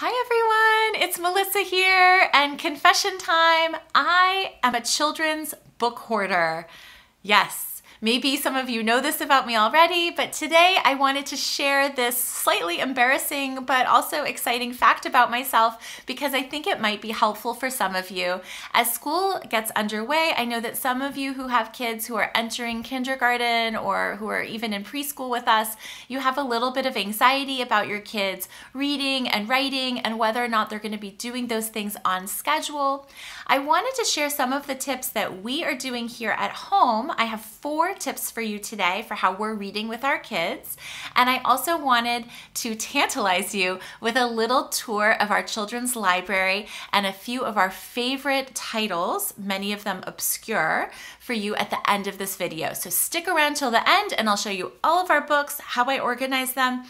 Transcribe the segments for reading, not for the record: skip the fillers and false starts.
Hi everyone, it's Melissa here, and confession time. I am a children's book hoarder. Yes. Maybe some of you know this about me already, but today I wanted to share this slightly embarrassing but also exciting fact about myself because I think it might be helpful for some of you. As school gets underway, I know that some of you who have kids who are entering kindergarten or who are even in preschool with us, you have a little bit of anxiety about your kids reading and writing and whether or not they're going to be doing those things on schedule. I wanted to share some of the tips that we are doing here at home. I have 4 tips for you today for how we're reading with our kids. And I also wanted to tantalize you with a little tour of our children's library and a few of our favorite titles, many of them obscure, for you at the end of this video. So stick around till the end and I'll show you all of our books, how I organize them,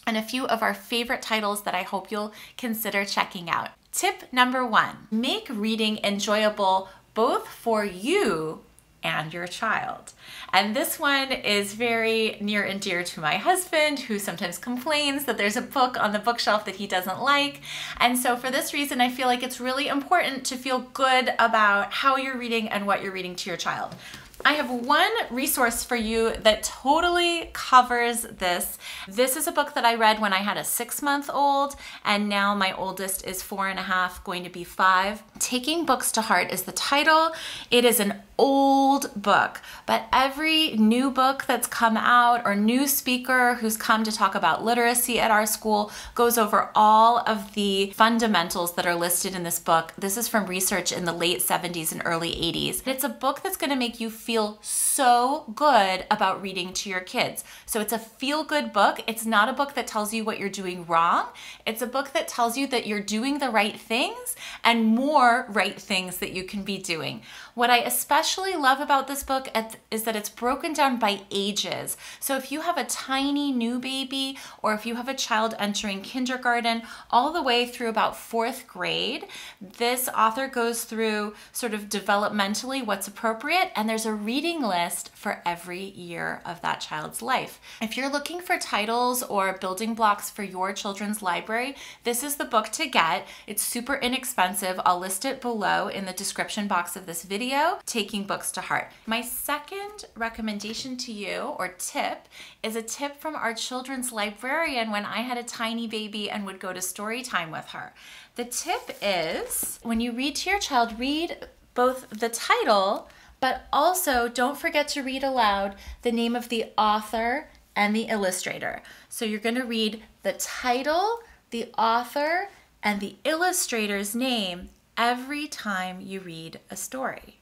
and a few of our favorite titles that I hope you'll consider checking out. Tip number 1, make reading enjoyable both for you and your child. And this one is very near and dear to my husband, who sometimes complains that there's a book on the bookshelf that he doesn't like. And so for this reason, I feel like it's really important to feel good about how you're reading and what you're reading to your child. I have one resource for you that totally covers this. This is a book that I read when I had a 6-month-old, and now my oldest is 4.5, going to be 5. Taking Books to Heart is the title. It is an old book, but every new book that's come out or new speaker who's come to talk about literacy at our school goes over all of the fundamentals that are listed in this book. This is from research in the late 70s and early 80s. It's a book that's going to make you feel so good about reading to your kids. So it's a feel-good book. It's not a book that tells you what you're doing wrong. It's a book that tells you that you're doing the right things and more right things that you can be doing. What I especially love about this book is that it's broken down by ages. So if you have a tiny new baby or if you have a child entering kindergarten all the way through about 4th grade, this author goes through sort of developmentally what's appropriate, and there's a reading list for every year of that child's life. If you're looking for titles or building blocks for your children's library, this is the book to get. It's super inexpensive. I'll list it below in the description box of this video. Taking Books to Heart. My second recommendation to you, or tip, is a tip from our children's librarian when I had a tiny baby and would go to story time with her. The tip is, when you read to your child, read both the title, but also don't forget to read aloud the name of the author and the illustrator. So you're going to read the title, the author, and the illustrator's name every time you read a story.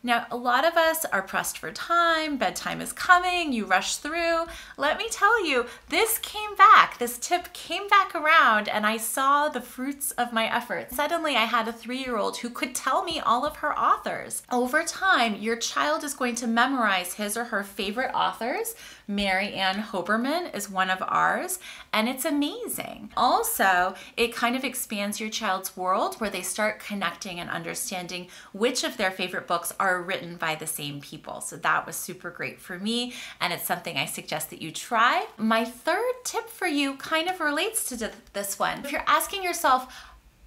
Now, a lot of us are pressed for time, bedtime is coming, you rush through. Let me tell you, this came back, this tip came back around, and I saw the fruits of my efforts. Suddenly, I had a 3-year-old who could tell me all of her authors. Over time, your child is going to memorize his or her favorite authors. Mary Ann Hoberman is one of ours, and it's amazing. Also, it kind of expands your child's world where they start connecting and understanding which of their favorite books are written by the same people. So that was super great for me, and it's something I suggest that you try. My third tip for you kind of relates to this one. If you're asking yourself,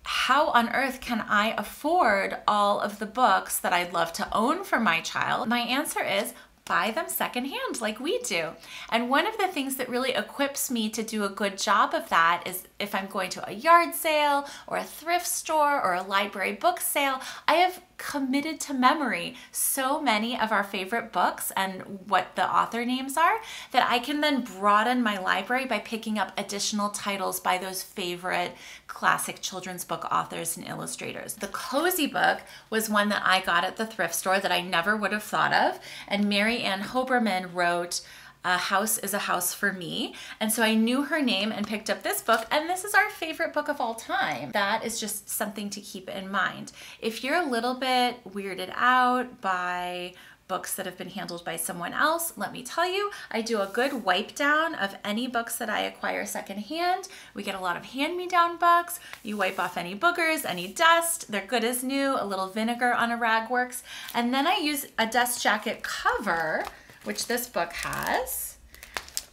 how on earth can I afford all of the books that I'd love to own for my child? My answer is, buy them secondhand like we do. And one of the things that really equips me to do a good job of that is if I'm going to a yard sale or a thrift store or a library book sale, I have committed to memory so many of our favorite books and what the author names are that I can then broaden my library by picking up additional titles by those favorite classic children's book authors and illustrators. The Cozy Book was one that I got at the thrift store that I never would have thought of, and Mary Ann Hoberman wrote A House is a House for Me. And so I knew her name and picked up this book, and this is our favorite book of all time. That is just something to keep in mind. If you're a little bit weirded out by books that have been handled by someone else, let me tell you, I do a good wipe down of any books that I acquire secondhand. We get a lot of hand-me-down books. You wipe off any boogers, any dust. They're good as new. A little vinegar on a rag works. And then I use a dust jacket cover, which this book has,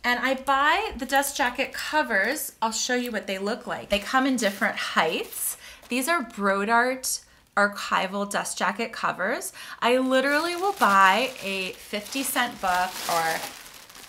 And I buy the dust jacket covers. I'll show you what they look like. They come in different heights. These are Brodart archival dust jacket covers. I literally will buy a 50-cent book or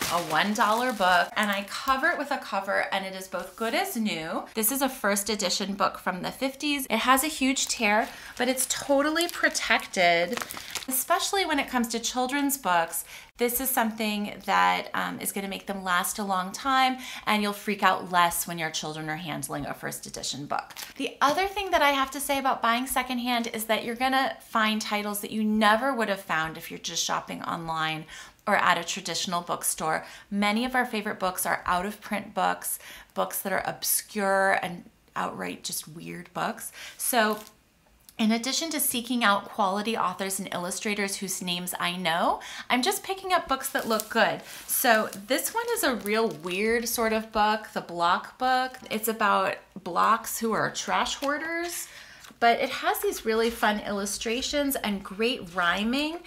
a $1 book, and I cover it with a cover, and it is both good as new. This is a first edition book from the 50s. It has a huge tear, but it's totally protected. Especially when it comes to children's books, this is something that is going to make them last a long time, and you'll freak out less when your children are handling a first edition book. The other thing that I have to say about buying secondhand is that you're going to find titles that you never would have found if you're just shopping online or at a traditional bookstore. Many of our favorite books are out of print books, books that are obscure and outright just weird books. So in addition to seeking out quality authors and illustrators whose names I know, I'm just picking up books that look good. So this one is a real weird sort of book, the Block book. It's about blocks who are trash hoarders, but it has these really fun illustrations and great rhyming,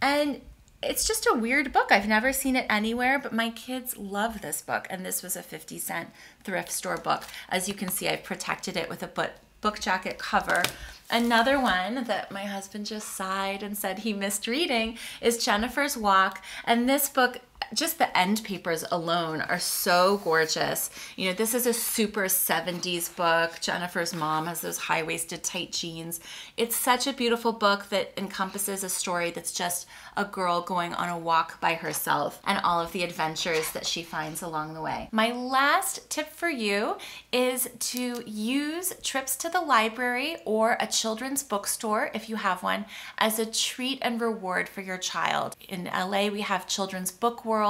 and it's just a weird book. I've never seen it anywhere, but my kids love this book, and this was a 50-cent thrift store book. As you can see, I've protected it with a book jacket cover. Another one that my husband just sighed and said he missed reading is Jennifer's Walk, and this book, just the end papers alone are so gorgeous. You know, this is a super 70s book. Jennifer's mom has those high-waisted tight jeans. It's such a beautiful book that encompasses a story that's just a girl going on a walk by herself and all of the adventures that she finds along the way. My last tip for you is to use trips to the library or a children's bookstore, if you have one, as a treat and reward for your child. In LA, we have Children's Book World.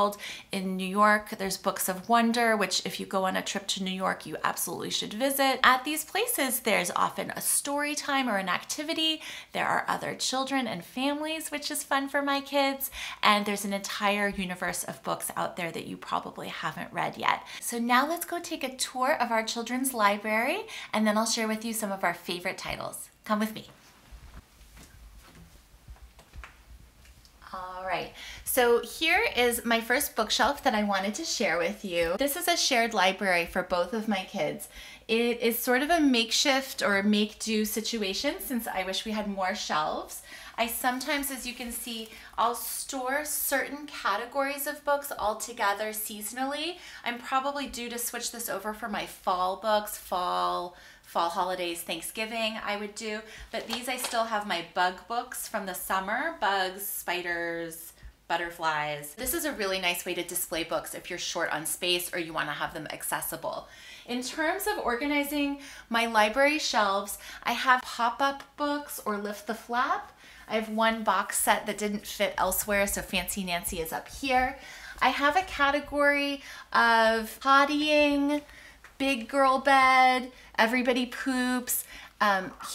In New York, there's Books of Wonder, which if you go on a trip to New York, you absolutely should visit. At these places, there's often a story time or an activity. There are other children and families, which is fun for my kids. And there's an entire universe of books out there that you probably haven't read yet. So now let's go take a tour of our children's library, and then I'll share with you some of our favorite titles. Come with me. All right, so here is my first bookshelf that I wanted to share with you. This is a shared library for both of my kids. It is sort of a makeshift or make-do situation since I wish we had more shelves. I sometimes, as you can see, I'll store certain categories of books all together seasonally. I'm probably due to switch this over for my fall books, fall holidays, Thanksgiving I would do, but these I still have my bug books from the summer, bugs, spiders, butterflies. This is a really nice way to display books if you're short on space or you want to have them accessible. In terms of organizing my library shelves, I have pop-up books or lift the flap. I have one box set that didn't fit elsewhere, so Fancy Nancy is up here. I have a category of pottying, Big Girl Bed, Everybody Poops,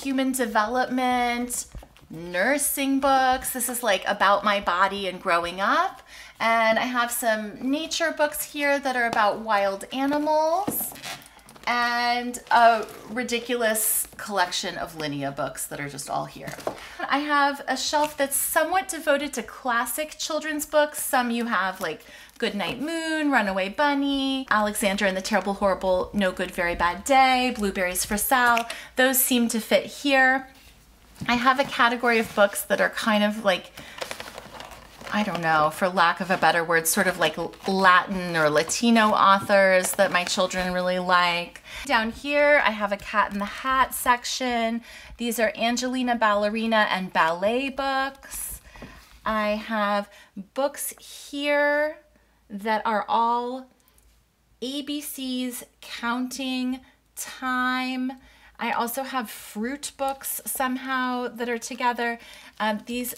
human development, nursing books. This is like about my body and growing up. And I have some nature books here that are about wild animals, and a ridiculous collection of Linnea books that are just all here. I have a shelf that's somewhat devoted to classic children's books. Some you have like Goodnight Moon, Runaway Bunny, Alexander and the Terrible Horrible No Good Very Bad Day, Blueberries for Sal. Those seem to fit here. I have a category of books that are kind of like, I don't know, for lack of a better word, sort of like Latin or Latino authors that my children really like. Down here, I have a Cat in the Hat section. These are Angelina Ballerina and ballet books. I have books here that are all ABC's Counting Time. I also have fruit books somehow that are together. These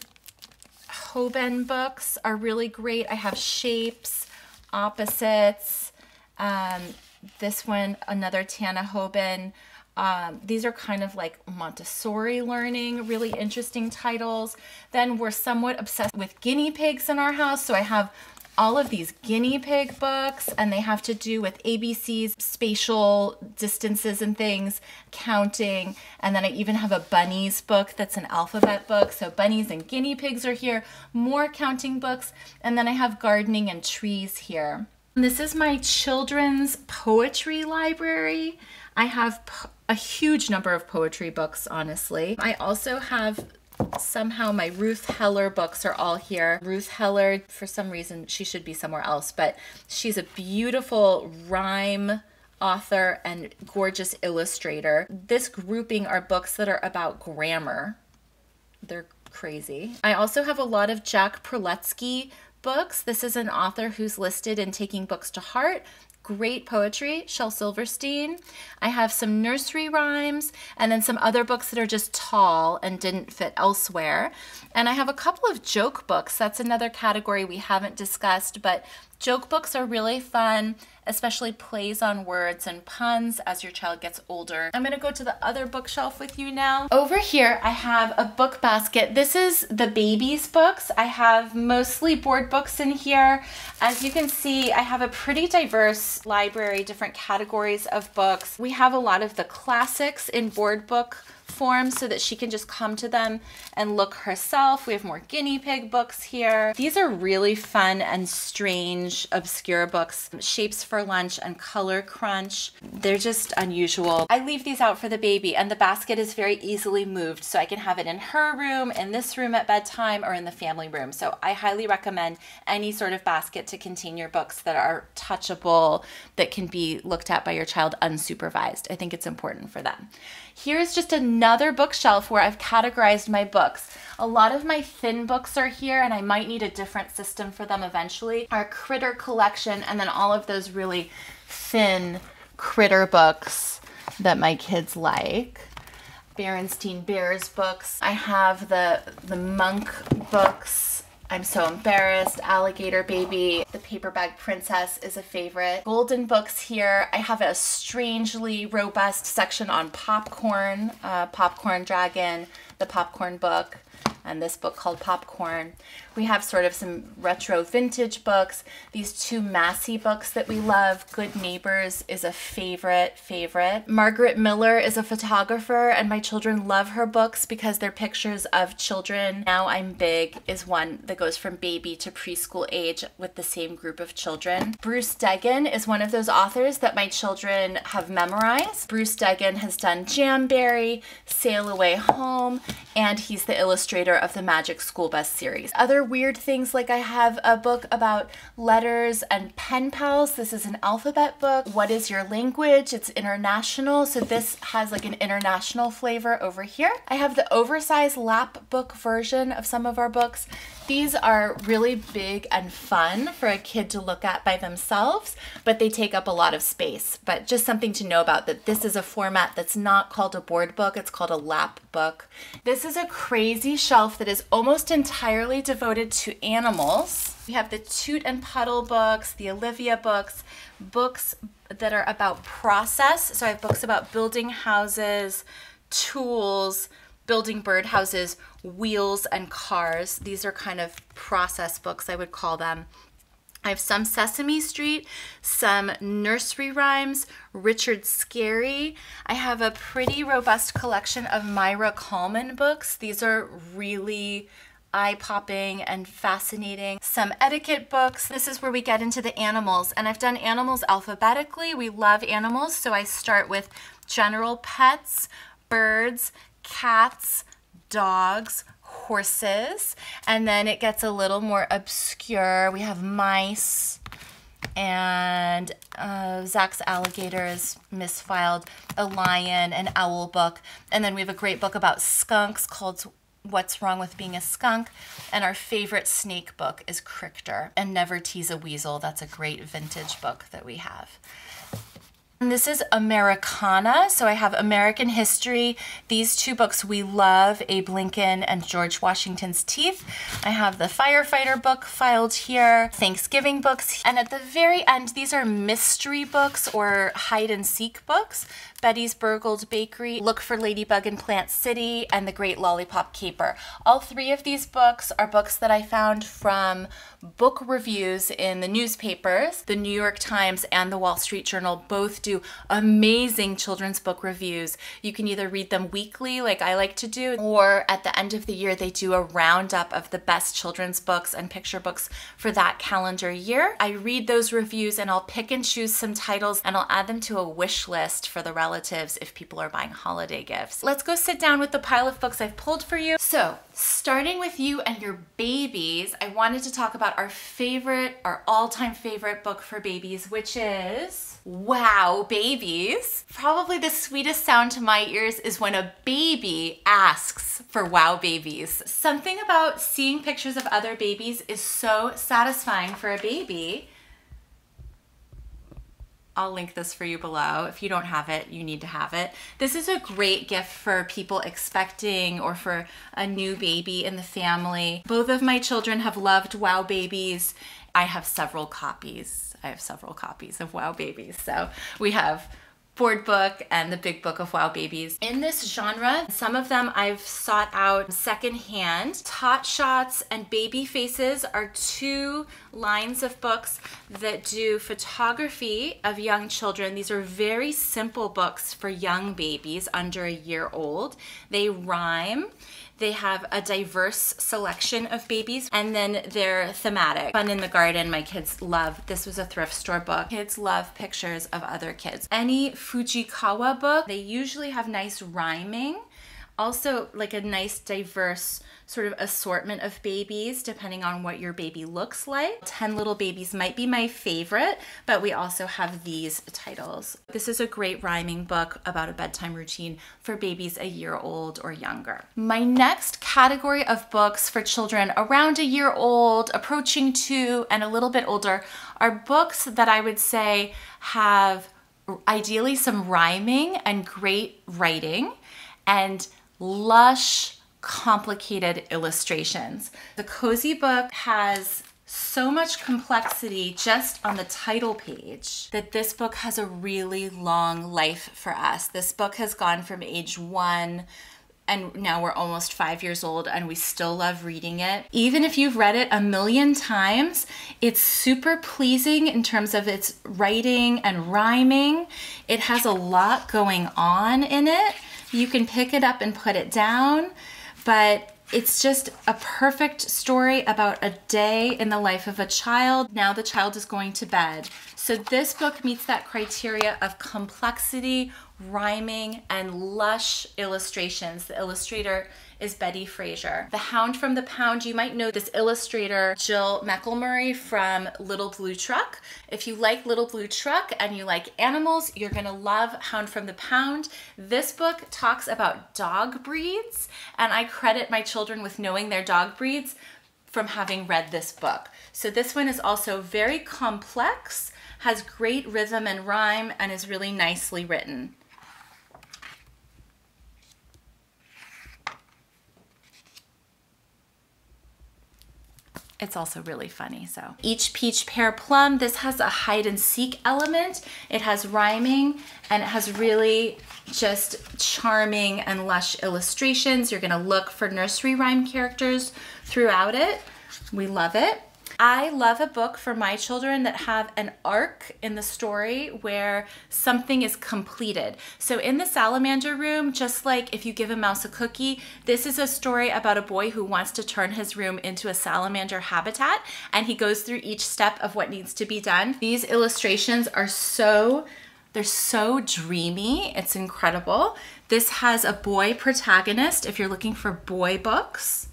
Hoban books are really great. I have Shapes, Opposites. This one, another Tana Hoban. These are kind of like Montessori learning, really interesting titles. Then we're somewhat obsessed with guinea pigs in our house, so I have all of these guinea pig books, and they have to do with ABC's spatial distances and things, counting, and then I even have a bunnies book that's an alphabet book, so bunnies and guinea pigs are here, more counting books, and then I have gardening and trees here. This is my children's poetry library. I have a huge number of poetry books, honestly. I also have somehow my Ruth Heller books are all here. Ruth Heller, for some reason, she should be somewhere else, but she's a beautiful rhyme author and gorgeous illustrator. This grouping are books that are about grammar. They're crazy. I also have a lot of Jack Perletsky books. This is an author who's listed in Taking Books to Heart. Great poetry, Shel Silverstein. I have some nursery rhymes and then some other books that are just tall and didn't fit elsewhere. And I have a couple of joke books. That's another category we haven't discussed, but joke books are really fun, especially plays on words and puns as your child gets older. I'm gonna go to the other bookshelf with you now. Over here, I have a book basket. This is the babies' books. I have mostly board books in here. As you can see, I have a pretty diverse library, different categories of books. We have a lot of the classics in board book form so that she can just come to them and look herself. We have more guinea pig books here. These are really fun and strange, obscure books. Shapes for Lunch and Color Crunch. They're just unusual. I leave these out for the baby, and the basket is very easily moved, so I can have it in her room, in this room at bedtime, or in the family room. So I highly recommend any sort of basket to contain your books that are touchable, that can be looked at by your child unsupervised. I think it's important for them. Here's just another bookshelf where I've categorized my books. A lot of my thin books are here, and I might need a different system for them eventually. Our critter collection, and then all of those really thin critter books that my kids like. Berenstain Bears books. I have the Munch books. I'm So Embarrassed, Alligator Baby, The Paper Bag Princess is a favorite. Golden books here. I have a strangely robust section on popcorn, Popcorn Dragon, the Popcorn book, and this book called Popcorn. We have sort of some retro vintage books. These two Massey books that we love. Good Neighbors is a favorite. Margaret Miller is a photographer, and my children love her books because they're pictures of children. Now I'm Big is one that goes from baby to preschool age with the same group of children. Bruce Degen is one of those authors that my children have memorized. Bruce Degen has done Jamberry, Sail Away Home, and he's the illustrator of the Magic School Bus series. Other weird things, like I have a book about letters and pen pals. This is an alphabet book. What is your language? It's international, so this has like an international flavor over here. I have the Oversize lap book version of some of our books. These are really big and fun for a kid to look at by themselves, but they take up a lot of space. But just something to know about, that this is a format that's not called a board book, it's called a lap book. This is a crazy shelf that is almost entirely devoted to animals. We have the Toot and Puddle books, the Olivia books, books that are about process. So I have books about building houses, tools, building birdhouses, wheels, and cars. These are kind of process books, I would call them. I have some Sesame Street, some nursery rhymes, Richard Scarry. I have a pretty robust collection of Maira Kalman books. These are really eye-popping and fascinating. Some etiquette books. This is where we get into the animals, and I've done animals alphabetically. We love animals, so I start with general pets, birds, cats, dogs, horses, and then it gets a little more obscure. We have mice, and Zach's alligator is misfiled, a lion, an owl book, and then we have a great book about skunks called What's Wrong with Being a Skunk, and our favorite snake book is Crichter, and Never Tease a Weasel. That's a great vintage book that we have. And this is Americana, so I have American history. These two books we love, Abe Lincoln and George Washington's Teeth. I have the firefighter book filed here, Thanksgiving books, and at the very end, these are mystery books or hide and seek books. Betty's Burgled Bakery, Look for Ladybug in Plant City, and The Great Lollipop Caper. All three of these books are books that I found from book reviews in the newspapers. The New York Times and the Wall Street Journal both do amazing children's book reviews. You can either read them weekly, like I like to do, or at the end of the year, they do a roundup of the best children's books and picture books for that calendar year. I read those reviews and I'll pick and choose some titles and I'll add them to a wish list for the relatives if people are buying holiday gifts. Let's go sit down with the pile of books I've pulled for you. So, starting with you and your babies, I wanted to talk about our all-time favorite book for babies, which is Wow Babies. Probably the sweetest sound to my ears is when a baby asks for Wow Babies. Something about seeing pictures of other babies is so satisfying for a baby. I'll link this for you below. If you don't have it, you need to have it. This is a great gift for people expecting or for a new baby in the family. Both of my children have loved Wow Babies. I have several copies. Of Wow Babies. So we have Board Book and the Big Book of Wow Babies. In this genre, some of them I've sought out secondhand. Tot Shots and Baby Faces are two lines of books that do photography of young children. These are very simple books for young babies under a year old. They rhyme. They have a diverse selection of babies, and then they're thematic. Fun in the Garden, my kids love. This was a thrift store book. Kids love pictures of other kids. Any Fujikawa book, they usually have nice rhyming. Also, like a nice diverse sort of assortment of babies, depending on what your baby looks like. 10 Little Babies might be my favorite, but we also have these titles. This is a great rhyming book about a bedtime routine for babies a year old or younger. My next category of books for children around a year old, approaching 2, and a little bit older are books that I would say have ideally some rhyming and great writing and lush, complicated illustrations. The Cozy Book has so much complexity just on the title page that this book has a really long life for us. This book has gone from age 1 and now we're almost 5 years old and we still love reading it. Even if you've read it a million times, it's super pleasing in terms of its writing and rhyming. It has a lot going on in it. You can pick it up and put it down, but it's just a perfect story about a day in the life of a child. Now the child is going to bed. So this book meets that criteria of complexity, rhyming, and lush illustrations. The illustrator is Betty Fraser. The Hound from the Pound, you might know this illustrator, Jill McElmurray from Little Blue Truck. If you like Little Blue Truck and you like animals, you're gonna love Hound from the Pound. This book talks about dog breeds, and I credit my children with knowing their dog breeds from having read this book. So this one is also very complex, has great rhythm and rhyme, and is really nicely written. It's also really funny, so. Each Peach Pear Plum, this has a hide and seek element. It has rhyming and it has really just charming and lush illustrations. You're gonna look for nursery rhyme characters throughout it. We love it. I love a book for my children that have an arc in the story where something is completed. So in the salamander room, just like if you give a mouse a cookie, this is a story about a boy who wants to turn his room into a salamander habitat, and he goes through each step of what needs to be done. These illustrations are they're so dreamy. It's incredible. This has a boy protagonist if you're looking for boy books.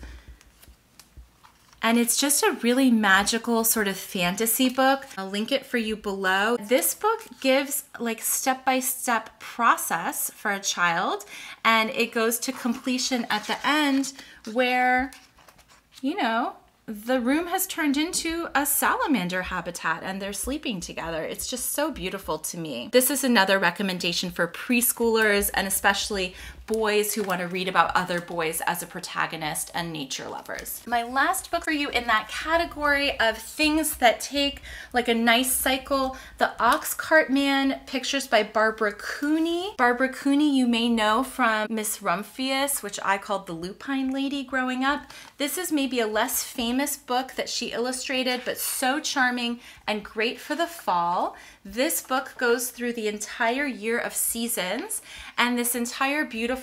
And it's just a really magical sort of fantasy book. I'll link it for you below. This book gives like step-by-step process for a child, and it goes to completion at the end where, you know, the room has turned into a salamander habitat and they're sleeping together. It's just so beautiful to me. This is another recommendation for preschoolers and especially boys who want to read about other boys as a protagonist and nature lovers. My last book for you in that category of things that take like a nice cycle, The Ox Cart Man, pictures by Barbara Cooney. Barbara Cooney you may know from Miss Rumphius, which I called the Lupine Lady growing up. This is maybe a less famous book that she illustrated, but so charming and great for the fall. This book goes through the entire year of seasons and this entire beautiful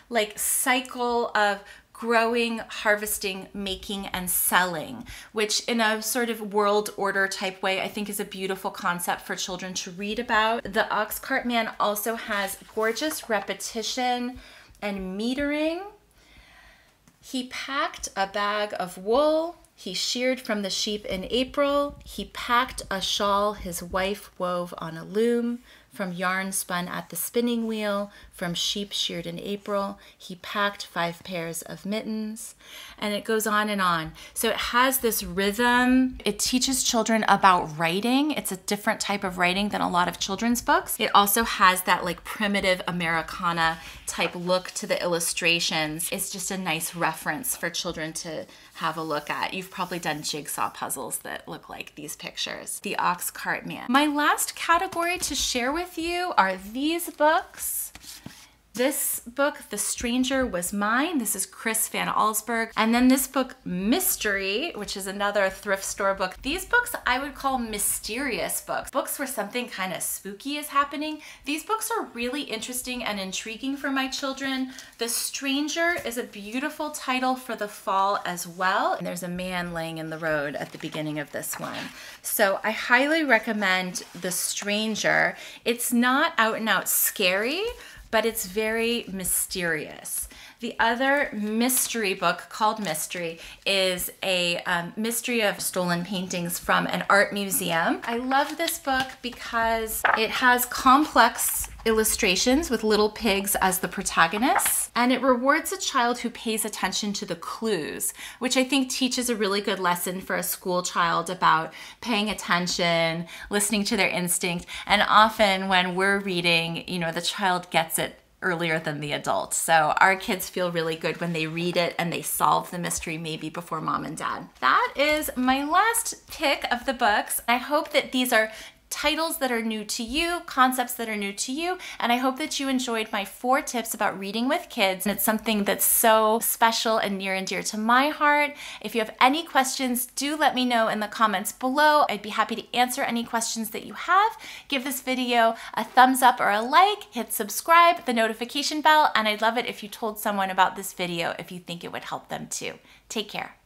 like cycle of growing, harvesting, making, and selling, which in a sort of world order type way, I think is a beautiful concept for children to read about. The Ox Cart Man also has gorgeous repetition and metering. He packed a bag of wool. He sheared from the sheep in April. He packed a shawl his wife wove on a loom. From yarn spun at the spinning wheel, from sheep sheared in April, he packed 5 pairs of mittens, and it goes on and on. So it has this rhythm. It teaches children about writing. It's a different type of writing than a lot of children's books. It also has that like primitive Americana type look to the illustrations. It's just a nice reference for children to have a look at. You've probably done jigsaw puzzles that look like these pictures. The Ox Cart Man. My last category to share with you are these books. This book, The Stranger Was Mine. This is Chris Van Allsburg. And then this book, Mystery, which is another thrift store book. These books I would call mysterious books. Books where something kind of spooky is happening. These books are really interesting and intriguing for my children. The Stranger is a beautiful title for the fall as well. And there's a man laying in the road at the beginning of this one. So I highly recommend The Stranger. It's not out and out scary, but it's very mysterious. The other mystery book called Mystery is a mystery of stolen paintings from an art museum. I love this book because it has complex illustrations with little pigs as the protagonists, and it rewards a child who pays attention to the clues, which I think teaches a really good lesson for a school child about paying attention, listening to their instinct, and often when we're reading, you know, the child gets it earlier than the adult. So our kids feel really good when they read it and they solve the mystery maybe before mom and dad. That is my last pick of the books. I hope that these are titles that are new to you, concepts that are new to you, and I hope that you enjoyed my 4 tips about reading with kids. And it's something that's so special and near and dear to my heart. If you have any questions, do let me know in the comments below. I'd be happy to answer any questions that you have. Give this video a thumbs up or a like, hit subscribe, the notification bell, and I'd love it if you told someone about this video if you think it would help them too. Take care.